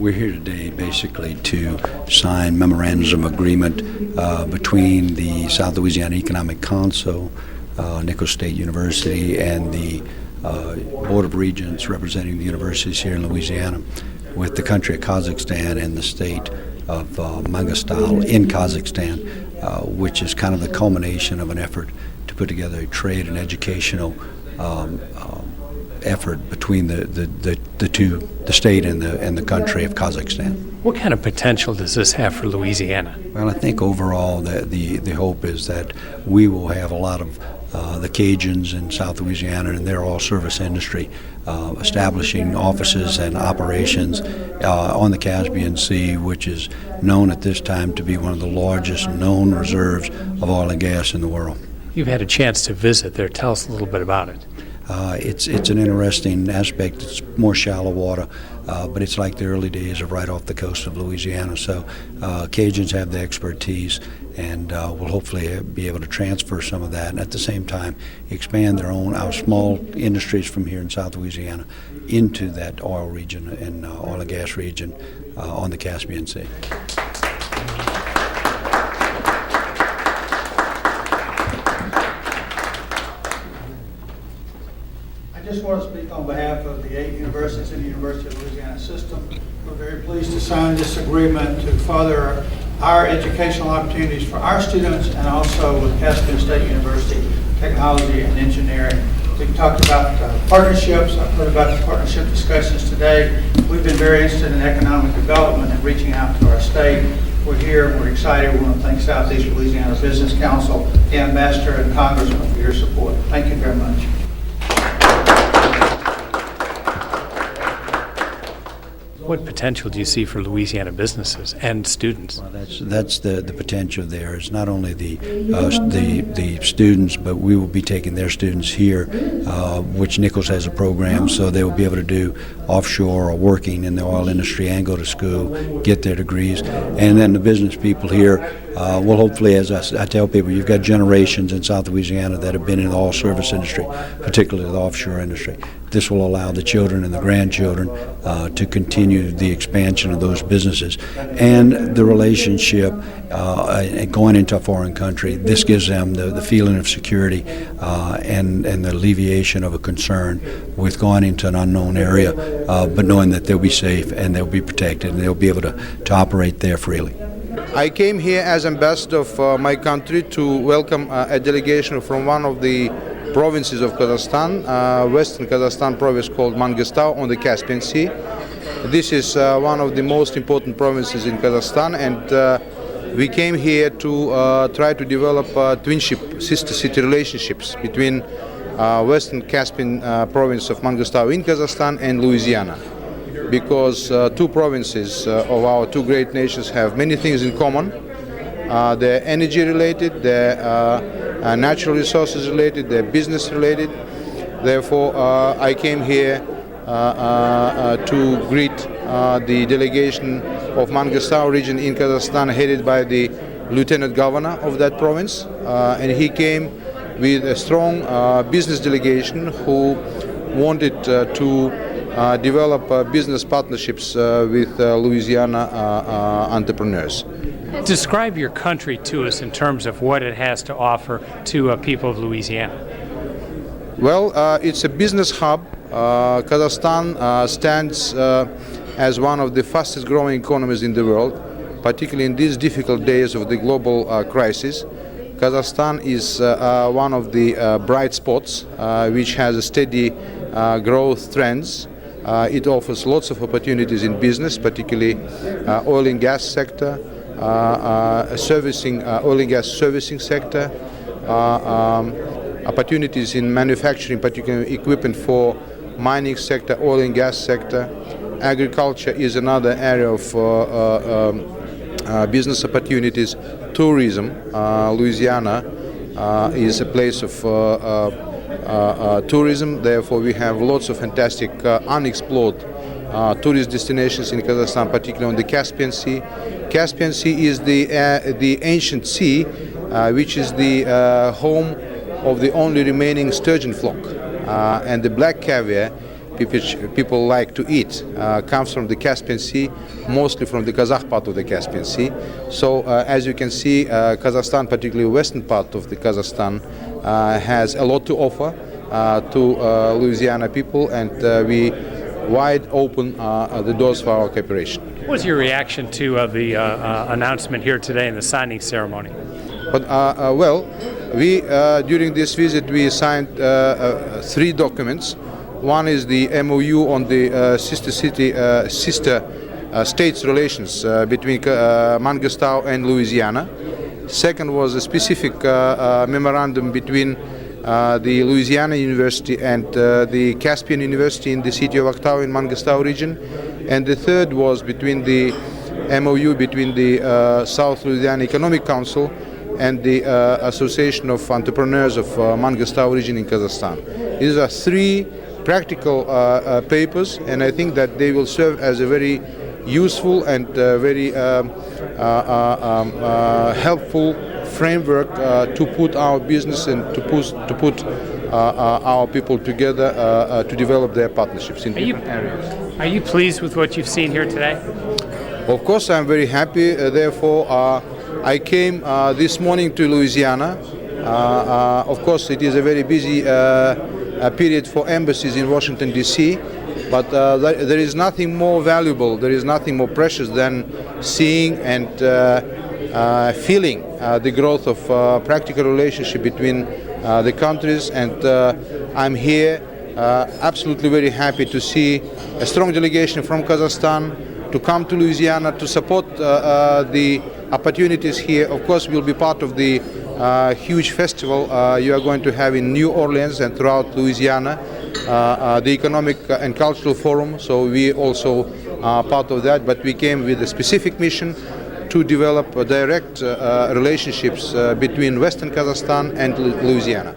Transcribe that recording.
We're here today basically to sign memorandums of agreement between the South Louisiana Economic Council, Nichols State University, and the Board of Regents representing the universities here in Louisiana with the country of Kazakhstan and the state of Mangistau in Kazakhstan, which is kind of the culmination of an effort to put together a trade and educational effort between the state and the country of Kazakhstan. What kind of potential does this have for Louisiana? Well, I think overall the hope is that we will have a lot of the Cajuns in South Louisiana and their oil service industry establishing offices and operations on the Caspian Sea, which is known at this time to be one of the largest known reserves of oil and gas in the world. You've had a chance to visit there. Tell us a little bit about it. It's an interesting aspect. It's more shallow water, but it's like the early days of right off the coast of Louisiana. So Cajuns have the expertise, and will hopefully be able to transfer some of that, and at the same time expand our small industries from here in South Louisiana into that oil region and oil and gas region on the Caspian Sea. I just want to speak on behalf of the 8 universities in the University of Louisiana system. We're very pleased to sign this agreement to further our educational opportunities for our students and also with Caspian State University, technology and engineering. We talked about partnerships. I've heard about the partnership discussions today. We've been very interested in economic development and reaching out to our state. We're here and we're excited. We want to thank Southeast Louisiana Business Council, the Ambassador, and Congressman for your support. Thank you very much. What potential do you see for Louisiana businesses and students? Well, that's the potential there. It's not only the students, but we will be taking their students here, which Nichols has a program, so they will be able to do offshore or working in the oil industry and go to school, get their degrees. And then the business people here will hopefully, as I tell people, you've got generations in South Louisiana that have been in the oil service industry, particularly the offshore industry. This will allow the children and the grandchildren to continue the expansion of those businesses and the relationship going into a foreign country. This gives them the feeling of security and the alleviation of a concern with going into an unknown area, but knowing that they'll be safe and they'll be protected and they'll be able to operate there freely. I came here as ambassador of my country to welcome a delegation from one of the provinces of Kazakhstan, Western Kazakhstan province called Mangistau on the Caspian Sea. This is one of the most important provinces in Kazakhstan, and we came here to try to develop twinship, sister city relationships between Western Caspian province of Mangistau in Kazakhstan and Louisiana, because 2 provinces of our 2 great nations have many things in common. They're energy related, they're natural resources related, they're business related. Therefore, I came here to greet the delegation of Mangistau region in Kazakhstan, headed by the Lieutenant Governor of that province, and he came with a strong business delegation who wanted to develop business partnerships with Louisiana entrepreneurs. Describe your country to us in terms of what it has to offer to people of Louisiana. Well, it's a business hub. Kazakhstan stands as one of the fastest growing economies in the world, particularly in these difficult days of the global crisis. Kazakhstan is one of the bright spots which has a steady growth trends. It offers lots of opportunities in business, particularly oil and gas sector, oil and gas servicing sector, opportunities in manufacturing, particularly equipment for mining sector, oil and gas sector. Agriculture is another area of business opportunities. Tourism, Louisiana is a place of tourism. Therefore, we have lots of fantastic unexplored tourist destinations in Kazakhstan, particularly on the Caspian Sea. Caspian Sea is the ancient sea, which is the home of the only remaining sturgeon flock, and the black caviar which people like to eat, comes from the Caspian Sea, mostly from the Kazakh part of the Caspian Sea. So as you can see, Kazakhstan, particularly western part of the Kazakhstan, has a lot to offer to Louisiana people, and we wide open the doors for our cooperation. What was your reaction to the announcement here today in the signing ceremony? But well, we during this visit we signed 3 documents. One is the MOU on the sister states relations between Mangistau and Louisiana. Second was a specific memorandum between the Louisiana University and the Caspian University in the city of Aktau in Mangistau region. And the third was between the MOU between the South Louisiana Economic Council and the Association of Entrepreneurs of Mangistau region in Kazakhstan. These are 3 practical papers, and I think that they will serve as a very useful and very helpful framework to put our business and to put our people together to develop their partnerships in different areas. Are you pleased with what you've seen here today? Of course, I'm very happy. Therefore, I came this morning to Louisiana. Of course, it is a very busy period for embassies in Washington, D.C., but there is nothing more valuable, there is nothing more precious than seeing and feeling the growth of practical relationship between the countries. And I'm here absolutely very happy to see a strong delegation from Kazakhstan to come to Louisiana to support the opportunities here. Of course, we'll be part of the huge festival you are going to have in New Orleans and throughout Louisiana, the Economic and Cultural Forum. So we also are part of that, but we came with a specific mission to develop direct relationships between Western Kazakhstan and Louisiana.